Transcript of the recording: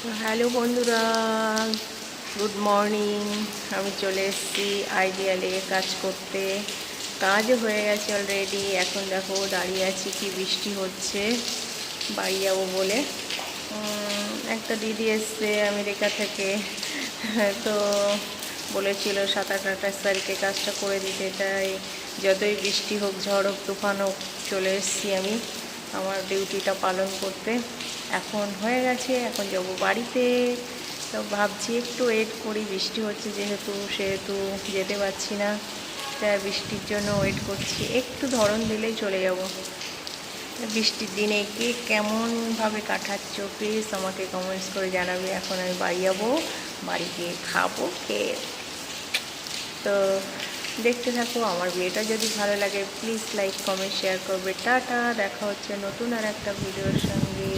তো হ্যালো বন্ধুরা, good morning. আমি চলে এসেছি আইডিয়ালে কাজ করতে। কাজও হয়ে গেছে অলরেডি। এখন দেখো দাঁড়িয়ে আছি, কি বৃষ্টি হচ্ছে, বাড়ি যাবো বলে। একটা দিদি এসছে আমেরিকা থেকে, তো বলেছিল 27-28 তারিখে কাজটা করে দিতে। তাই যতই বৃষ্টি হোক, ঝড় হোক, তুফান হোক, চলে এসেছি আমি আমার ডিউটিটা পালন করতে। এখন হয়ে গেছে, এখন যাব বাড়িতে। তো ভাবছি একটু ওয়েট করি, বৃষ্টি হচ্ছে সেহেতু যেতে পারছি না। তাই বৃষ্টির জন্য ওয়েট করছি, একটু ধরন দিলেই চলে যাব। বৃষ্টির দিনে কে কেমনভাবে কাটাচ্ছ প্লিজ আমাকে কমেন্টস করে জানাবে। এখন আমি বাড়ি যাবো, বাড়ি গিয়ে খাবো, খেয়ে। তো দেখতে থাকো। আমার ভিডিওটা যদি ভালো লাগে প্লিজ লাইক কমেন্ট শেয়ার করবে। টাটা, দেখা হচ্ছে নতুন আর একটা ভিডিওর সঙ্গে।